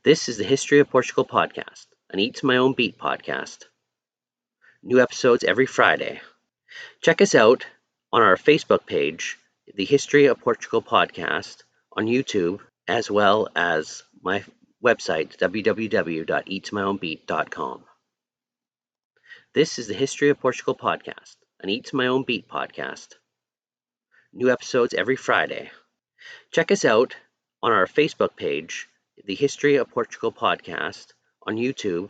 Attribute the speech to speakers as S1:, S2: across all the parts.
S1: This is the History of Portugal podcast, an Eats My Own Beat podcast. New episodes every Friday. Check us out on our Facebook page, the History of Portugal podcast, on YouTube, as well as my website, www.eatsmyownbeat.com. This is the History of Portugal podcast, an Eats My Own Beat podcast. New episodes every Friday. Check us out on our Facebook page, the History of Portugal podcast, on YouTube,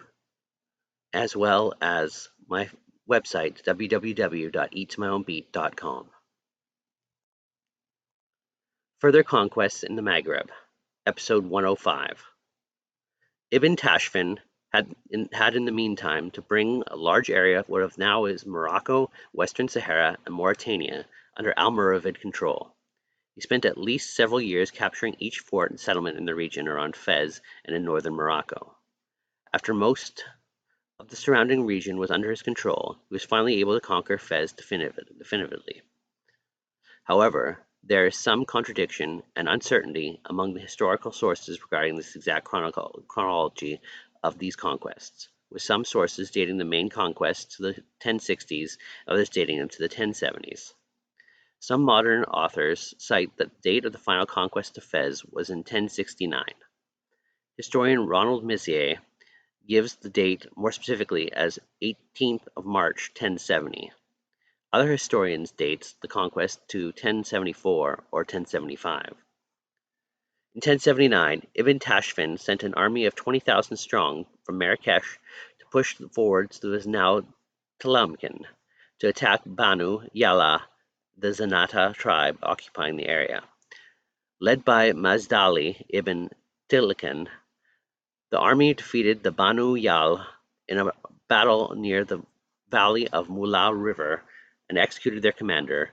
S1: as well as my website, www.eatsmyownbeat.com. Further Conquests in the Maghreb, Episode 105. Ibn Tashfin had in the meantime to bring a large area of what now is Morocco, Western Sahara, and Mauritania under Almoravid control. He spent at least several years capturing each fort and settlement in the region around Fez and in northern Morocco. After most of the surrounding region was under his control, he was finally able to conquer Fez definitively. However, there is some contradiction and uncertainty among the historical sources regarding this exact chronology of these conquests, with some sources dating the main conquests to the 1060s, others dating them to the 1070s. Some modern authors cite that the date of the final conquest of Fez was in 1069. Historian Ronald Messier gives the date more specifically as 18th of March 1070. Other historians dates the conquest to 1074 or 1075. In 1079, Ibn Tashfin sent an army of 20,000 strong from Marrakesh to push forward to what is now Tlemcen to attack Banu Yala, the Zenata tribe occupying the area. Led by Mazdali ibn Tilikan, the army defeated the Banu Yal in a battle near the valley of Mullah River and executed their commander,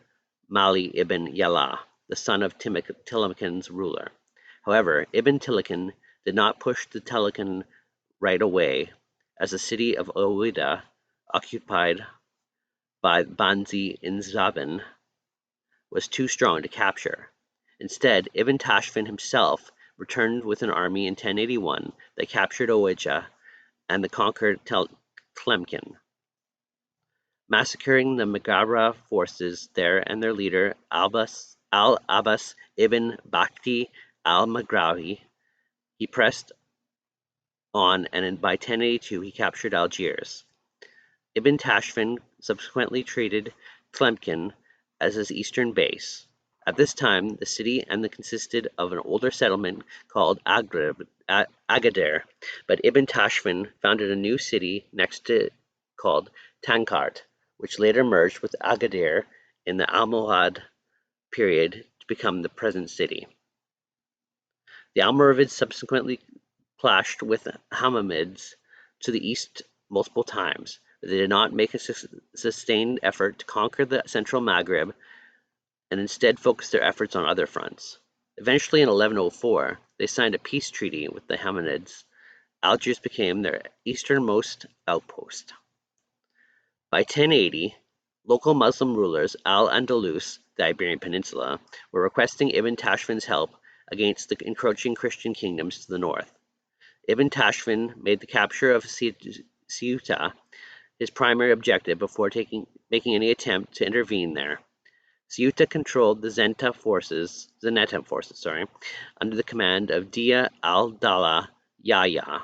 S1: Mali ibn Yala, the son of Tilikan's ruler. However, Ibn Tilikan did not push the Tilikan right away, as the city of Ouida, occupied by Banzi Inzabin, was too strong to capture. Instead, Ibn Tashfin himself returned with an army in 1081 that captured Ouija and the conquered Tlemcen, massacring the Maghreb forces there and their leader Al-Abbas ibn Bakhti al-Maghrabi. He pressed on, and by 1082 he captured Algiers. Ibn Tashfin subsequently treated Tlemcen as his eastern base. At this time, the city consisted of an older settlement called Agadir, but Ibn Tashfin founded a new city next to it called Tankart, which later merged with Agadir in the Almohad period to become the present city. The Almoravids subsequently clashed with Hammamids to the east multiple times, but they did not make a sustained effort to conquer the central Maghreb and instead focused their efforts on other fronts. Eventually, in 1104, they signed a peace treaty with the Hammamids. Algiers became their easternmost outpost. By 1080, local Muslim rulers Al-Andalus, the Iberian Peninsula, were requesting Ibn Tashfin's help against the encroaching Christian kingdoms to the north. Ibn Tashfin made the capture of Ceuta his primary objective before making any attempt to intervene there. Ceuta controlled the Zenata forces, under the command of Dia al-Dala Yahya,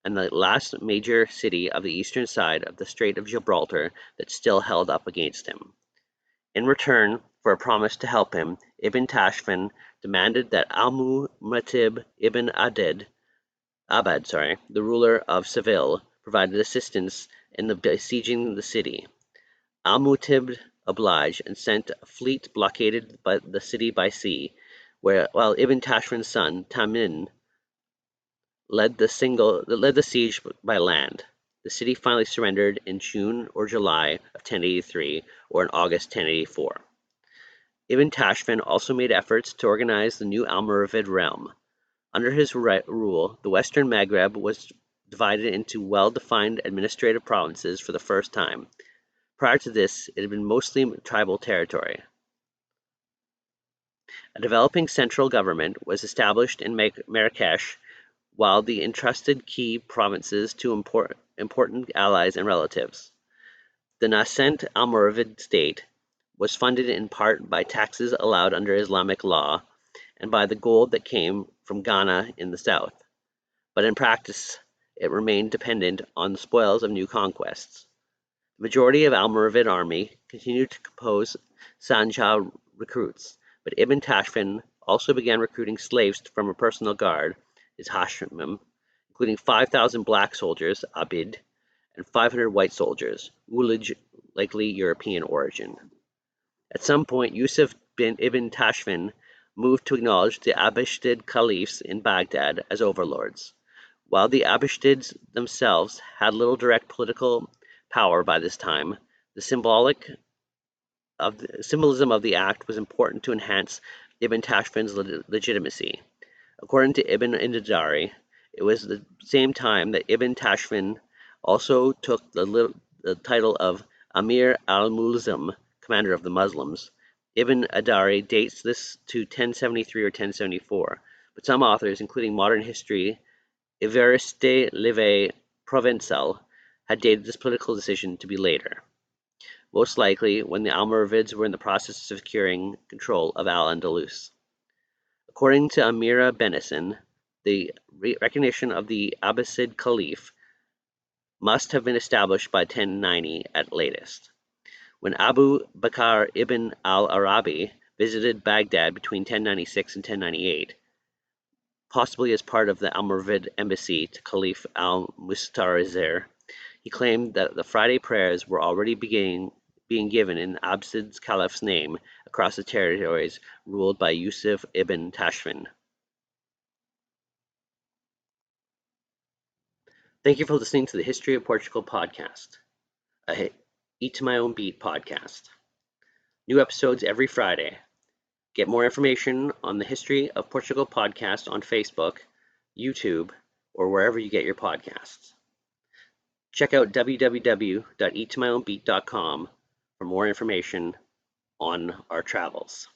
S1: and the last major city of the eastern side of the Strait of Gibraltar that still held up against him. In return for a promise to help him, Ibn Tashfin demanded that Al-Mu'tatab ibn Abad, the ruler of Seville, provided assistance in besieging the city. Al-Mu'tatab obliged and sent a fleet blockaded the city by sea, while Ibn Tashfin's son Tamin led the siege by land. The city finally surrendered in June or July of 1083 or in August 1084. Ibn Tashfin also made efforts to organize the new Almoravid realm. Under his rule, the Western Maghreb was divided into well-defined administrative provinces for the first time. Prior to this, it had been mostly tribal territory. A developing central government was established in Marrakesh, while the entrusted key provinces to important allies and relatives. The nascent Almoravid state was funded in part by taxes allowed under Islamic law and by the gold that came from Ghana in the south, but in practice it remained dependent on the spoils of new conquests. The majority of Almoravid army continued to compose Sanjah recruits, but Ibn Tashfin also began recruiting slaves from a personal guard, his Hashimim, including 5,000 black soldiers, Abid, and 500 white soldiers, Ulij, likely European origin. At some point, Yusuf bin Ibn Tashfin moved to acknowledge the Abashid caliphs in Baghdad as overlords. While the Abashids themselves had little direct political power by this time, the symbolism of the act was important to enhance Ibn Tashfin's legitimacy. According to Ibn Indidari, it was the same time that Ibn Tashfin also took the title of Amir al-Mulzim, commander of the Muslims. Ibn Adari dates this to 1073 or 1074, but some authors, including modern history Évariste Livet Provençal, had dated this political decision to be later, most likely when the Almoravids were in the process of securing control of Al-Andalus. According to Amira Benison, the recognition of the Abbasid Caliph must have been established by 1090 at latest. When Abu Bakr ibn al-Arabi visited Baghdad between 1096 and 1098, possibly as part of the Almoravid embassy to Caliph al-Mustarzir, he claimed that the Friday prayers were already being given in Abbasid Caliph's name across the territories ruled by Yusuf ibn Tashfin. Thank you for listening to the History of Portugal podcast, a Eat to My Own Beat podcast. New episodes every Friday. Get more information on the History of Portugal podcast on Facebook, YouTube, or wherever you get your podcasts. Check out www.eattomyownbeat.com for more information on our travels.